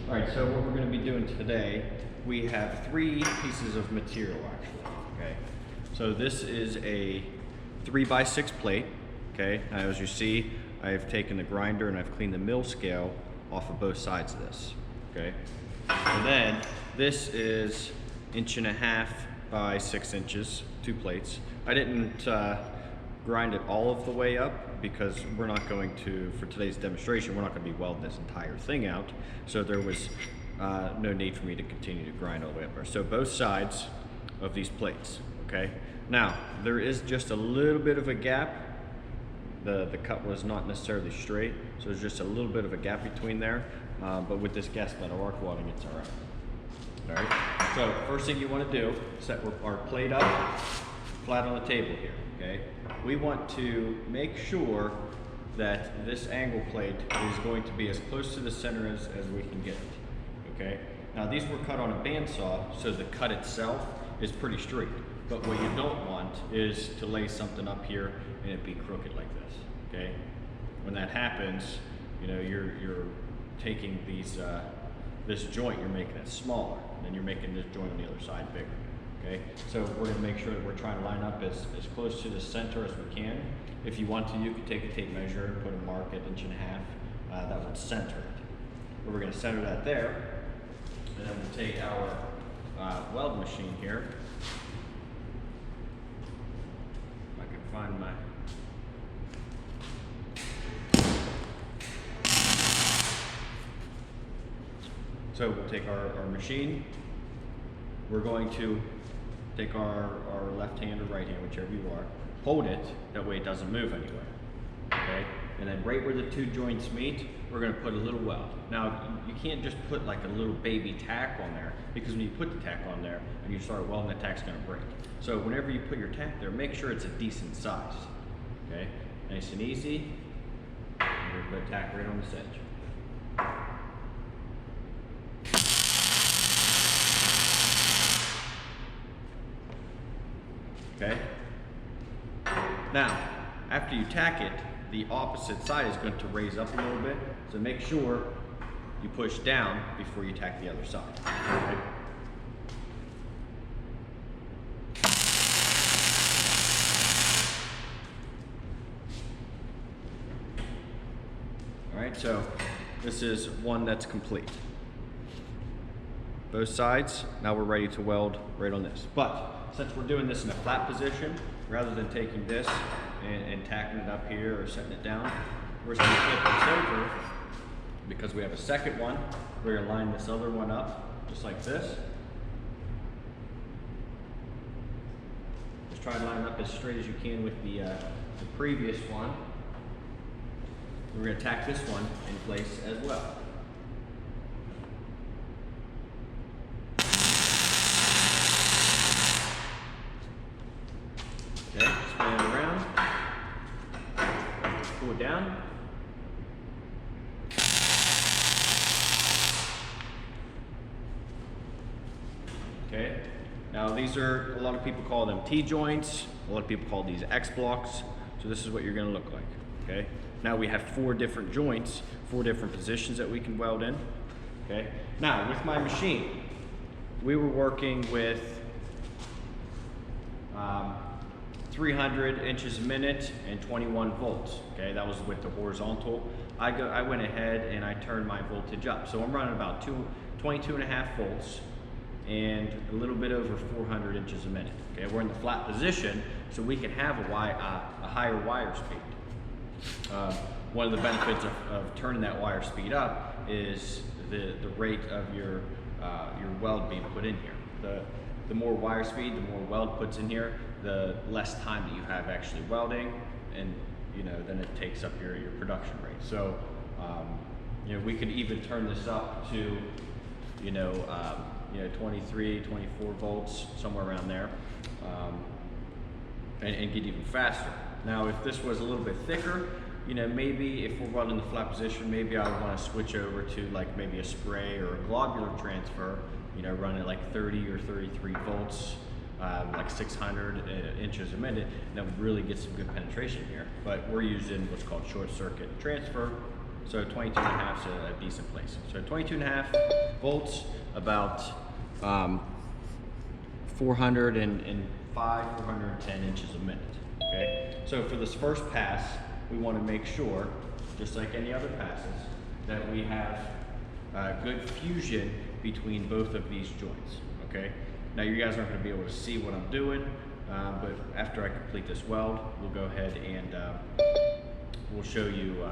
All right, so what we're going to be doing today, we have 3 pieces of material actually, okay? So this is a 3x6 plate, okay? Now as you see, I've taken the grinder and I've cleaned the mill scale off of both sides of this, okay? And then this is 1.5 by 6 inches, 2 plates. I didn't grind it all of the way up because we're not going to, for today's demonstration, we're not going to be welding this entire thing out. So there was no need for me to continue to grind all the way up there. So both sides of these plates, okay? Now, there is just a little bit of a gap. The cut was not necessarily straight, so there's just a little bit of a gap between there. But with this gas metal arc welding, it's all right. All right, so first thing you want to do, set our plate up flat on the table here, okay? We want to make sure that this angle plate is going to be as close to the center as we can get it, okay? Now these were cut on a bandsaw, so the cut itself is pretty straight. But what you don't want is to lay something up here and it be crooked like this, okay? When that happens, you know, you're taking these, this joint, you're making it smaller, and then you're making this joint on the other side bigger. Okay, so we're going to make sure that we're trying to line up as close to the center as we can. If you want to, you can take a tape measure and put a mark at 1.5. That would center it. But we're going to center that there. And then we'll take our weld machine here. If I can find my... So we'll take our machine. We're going to take our left hand or right hand, whichever you are, hold it, that way it doesn't move anywhere, okay? And then right where the 2 joints meet, we're gonna put a little weld. Now, you can't just put like a little baby tack on there, because when you put the tack on there and you start welding, the tack's gonna break. So whenever you put your tack there, make sure it's a decent size, okay? Nice and easy. We're gonna put a tack right on this edge. Okay? Now, after you tack it, the opposite side is going to raise up a little bit, so make sure you push down before you tack the other side. Okay? All right, so this is one that's complete. Both sides, now we're ready to weld right on this. But since we're doing this in a flat position, rather than taking this and tacking it up here or setting it down, we're just going to flip this over because we have a second one. We're going to line this other one up just like this. Just try to line it up as straight as you can with the previous one. We're going to tack this one in place as well. Okay, spin it around, pull it down. Okay, now these are, a lot of people call them T-joints, a lot of people call these X-blocks, so this is what you're going to look like, okay? Now we have 4 different joints, 4 different positions that we can weld in, okay? Now, with my machine, we were working with 300 inches a minute and 21 volts. Okay, that was with the horizontal. I went ahead and I turned my voltage up. So I'm running about 22.5 volts and a little bit over 400 inches a minute. Okay, we're in the flat position, so we can have a higher wire speed. One of the benefits of turning that wire speed up is the rate of your weld being put in here. The more wire speed, the more weld puts in here, the less time that you have actually welding, and you know, then it takes up your production rate. So you know, we could even turn this up to 23, 24 volts, somewhere around there, and get even faster. Now, if this was a little bit thicker, you know, maybe if we're welding the flat position, maybe I would want to switch over to like maybe a spray or a globular transfer, you know, run at like 30 or 33 volts, like 600 inches a minute, and that would really get some good penetration here. But we're using what's called short circuit transfer, So 22 and a half is a decent place. So 22 and a half volts, about 405, 410 inches a minute, okay? So for this first pass, we want to make sure, just like any other passes, that we have good fusion between both of these joints, okay? Now you guys aren't going to be able to see what I'm doing, but after I complete this weld, we'll go ahead and we'll show you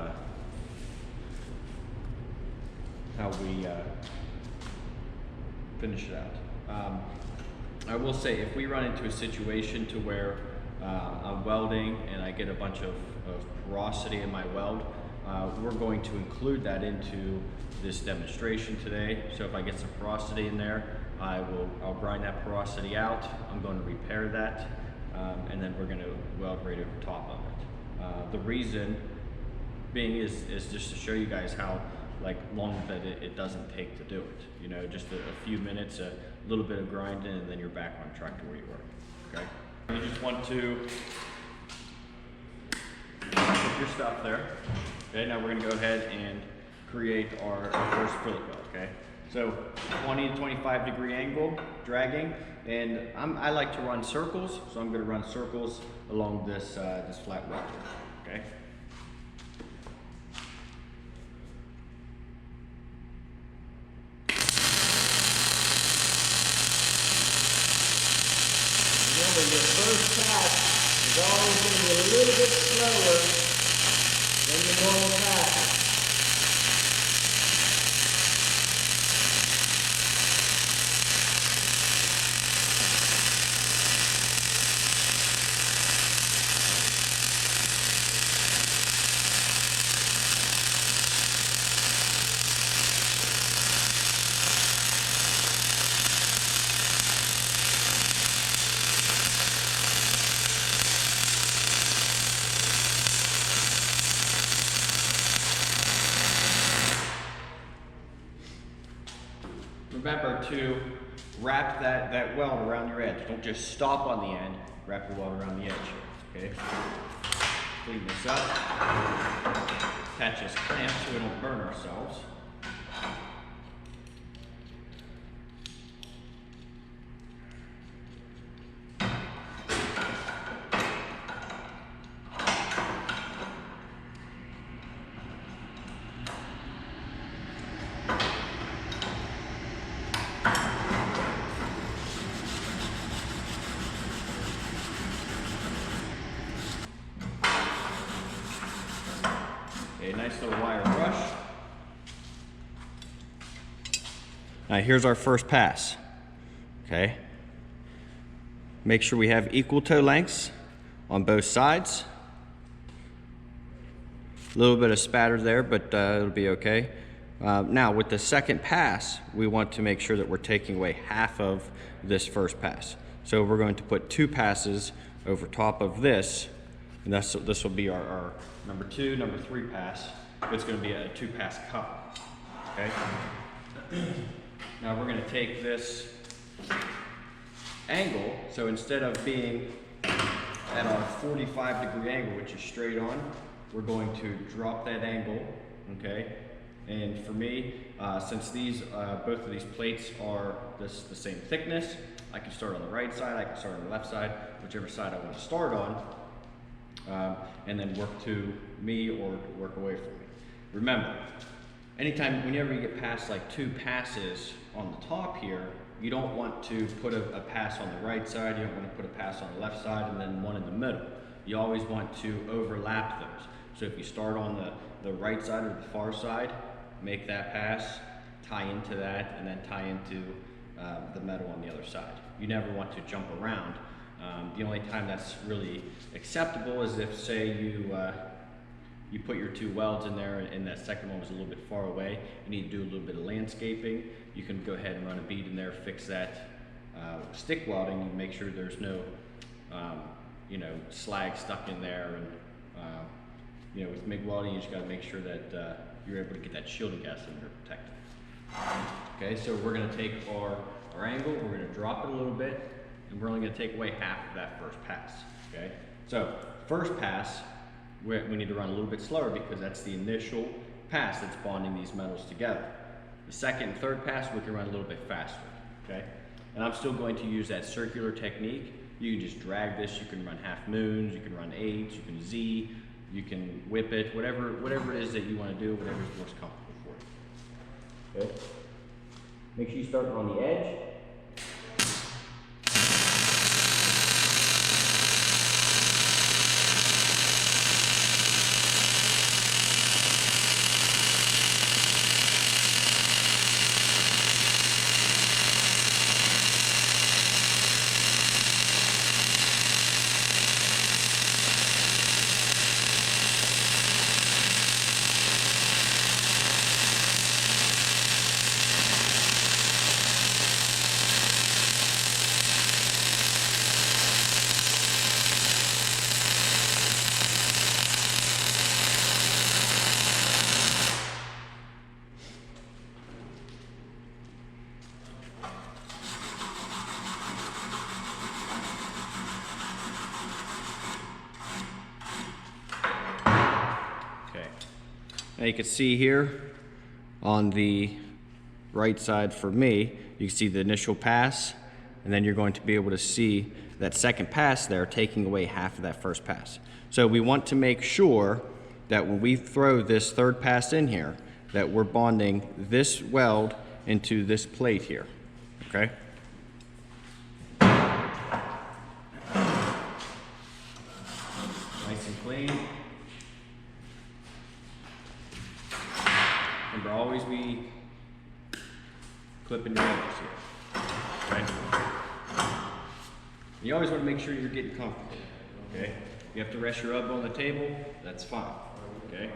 how we finish it out. I will say, if we run into a situation to where I'm welding and I get a bunch of porosity in my weld, we're going to include that into this demonstration today. So if I get some porosity in there, I'll grind that porosity out. I'm going to repair that, and then we're going to weld right over top of it. The reason being is just to show you guys how long that it doesn't take to do it. You know, just a few minutes, a little bit of grinding, and then you're back on track to where you were. Okay. You just want to put your stuff there. Okay. Now we're going to go ahead and create our first fillet weld. Okay. So 20 to 25 degree angle, dragging, and I like to run circles, so I'm going to run circles along this this flat weld. Okay. Remember, your first pass is always going to be a little bit slower than your normal passes. Remember to wrap that weld around your edge. Don't just stop on the end, wrap your weld around the edge, okay? Clean this up. Attach this clamp so we don't burn ourselves. A nice little wire brush. Now here's our first pass, okay? Make sure we have equal toe lengths on both sides. A little bit of spatter there, but it'll be okay. Now with the second pass, we want to make sure that we're taking away half of this first pass. So we're going to put 2 passes over top of this, and this will be our number 2, number 3 pass. It's going to be a 2-pass cup. Okay. Now we're going to take this angle. So instead of being at our 45-degree angle, which is straight on, we're going to drop that angle. Okay. And for me, since these both of these plates are the same thickness, I can start on the right side, I can start on the left side, whichever side I want to start on. And then work to me or work away from me. Remember, whenever you get past like 2 passes on the top here, you don't want to put a pass on the right side, you don't want to put a pass on the left side, and then one in the middle. You always want to overlap those. So if you start on the right side or the far side, make that pass, tie into that, and then tie into the metal on the other side. You never want to jump around. The only time that's really acceptable is if, say, you put your 2 welds in there and that second one was a little bit far away. You need to do a little bit of landscaping. You can go ahead and run a bead in there, fix that stick welding, and make sure there's no, slag stuck in there. And with MIG welding, you just got to make sure that you're able to get that shielding gas in there protected. Okay, so we're going to take our angle, we're going to drop it a little bit, and we're only going to take away half of that first pass. Okay, so first pass, we need to run a little bit slower because that's the initial pass that's bonding these metals together. The second and third pass we can run a little bit faster, okay? And I'm still going to use that circular technique. You can just drag this, you can run half moons, you can run eights, you can Z, you can whip it, whatever it is that you want to do, whatever is most comfortable for you. Okay? Make sure you start on the edge. Now you can see here on the right side for me, you can see the initial pass, and then you're going to be able to see that second pass there taking away half of that first pass. So we want to make sure that when we throw this third pass in here, that we're bonding this weld into this plate here, okay? Nice and clean. Remember, always be clipping your edges here, okay? You always want to make sure you're getting comfortable, okay? You have to rest your elbow on the table, that's fine, okay?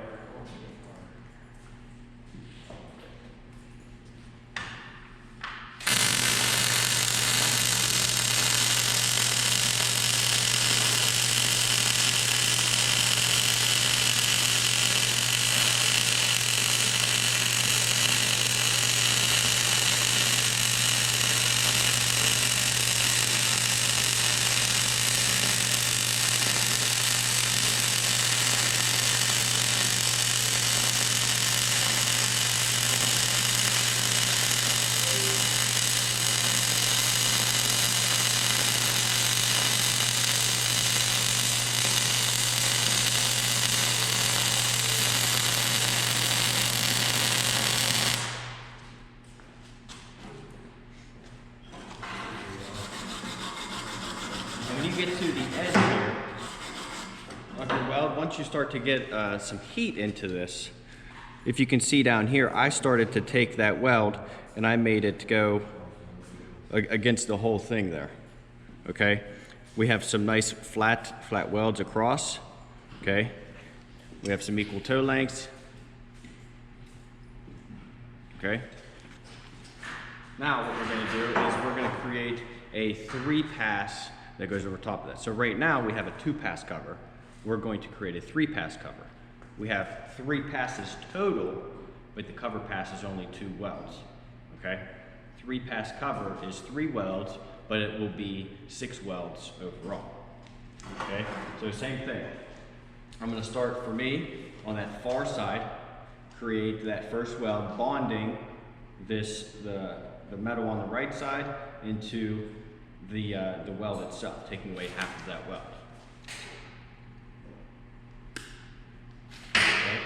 When you get to the edge here of your weld, once you start to get some heat into this, if you can see down here, I started to take that weld and I made it go against the whole thing there, okay? We have some nice flat welds across, okay? We have some equal toe lengths, okay? Now what we're gonna do is we're gonna create a 3-pass that goes over top of that. So right now we have a 2-pass cover. We're going to create a 3-pass cover. We have 3 passes total, but the cover pass is only 2 welds, okay? 3-pass cover is 3 welds, but it will be 6 welds overall, okay? So same thing. I'm gonna start, for me, on that far side, create that first weld, bonding the metal on the right side into the weld itself, taking away half of that weld. Okay.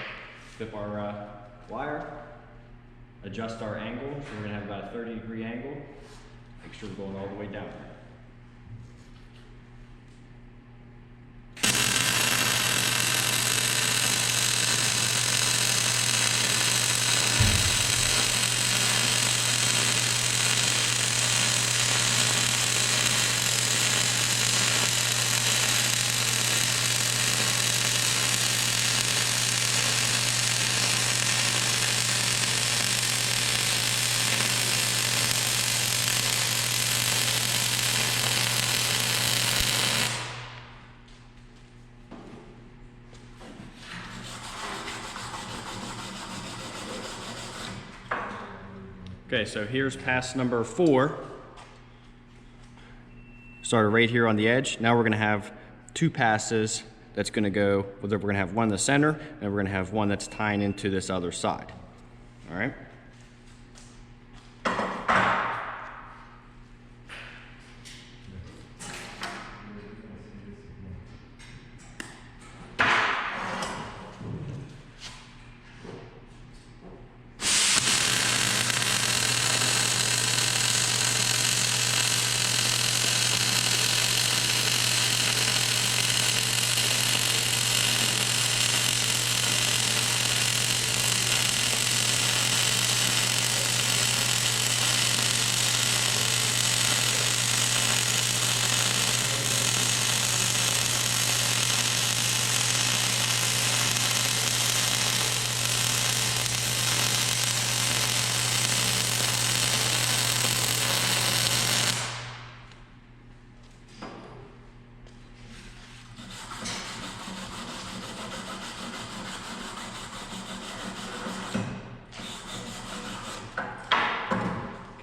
Flip our wire, adjust our angle, so we're going to have about a 30-degree angle. Make sure we're going all the way down. Okay, so here's pass number 4. Started right here on the edge. Now we're going to have 2 passes that's going to go, we're going to have one in the center, and we're going to have one that's tying into this other side. All right?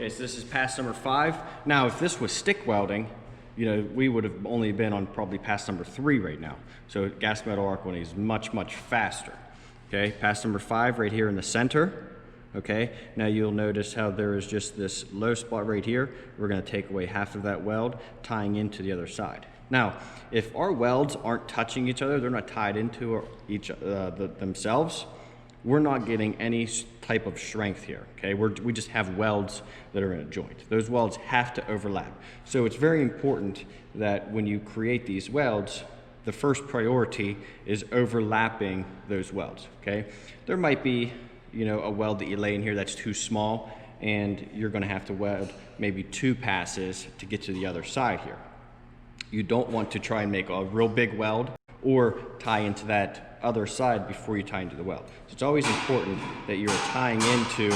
Okay, so this is pass number 5. Now, if this was stick welding, you know, we would have only been on probably pass number 3 right now. So gas metal arc welding is much, much faster. Okay, pass number 5 right here in the center. Okay, now you'll notice how there is just this low spot right here. We're going to take away half of that weld, tying into the other side. Now, if our welds aren't touching each other, they're not tied into themselves, we're not getting any type of strength here, okay? We just have welds that are in a joint. Those welds have to overlap. So it's very important that when you create these welds, the first priority is overlapping those welds, okay? There might be, you know, a weld that you lay in here that's too small, and you're gonna have to weld maybe 2 passes to get to the other side here. You don't want to try and make a real big weld or tie into that other side before you tie into the weld. So it's always important that you're tying into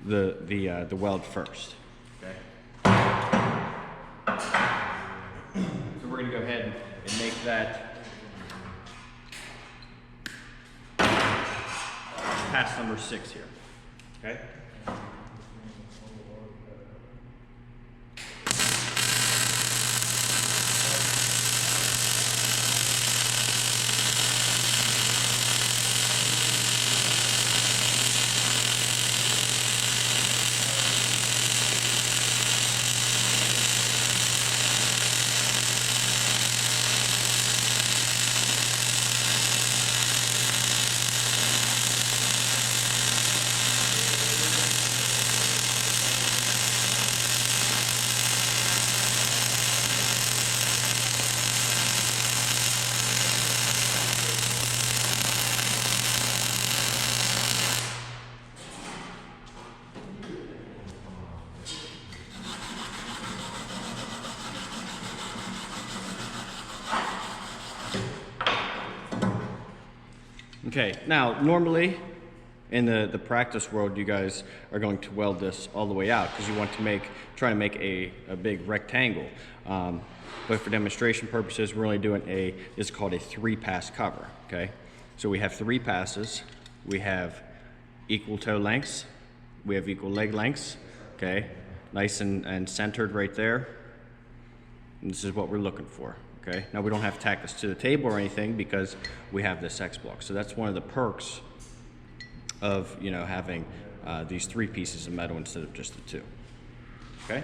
the weld first. Okay. So we're going to go ahead and make that pass number 6 here. Okay. Okay, now normally in the practice world, you guys are going to weld this all the way out because you want to try to make a big rectangle. But for demonstration purposes, we're only doing this is called a 3-pass cover, okay? So we have 3 passes, we have equal toe lengths, we have equal leg lengths, okay? Nice and centered right there. And this is what we're looking for. Okay. Now we don't have to tack this to the table or anything because we have this X block. So that's one of the perks of, you know, having these 3 pieces of metal instead of just the 2. Okay.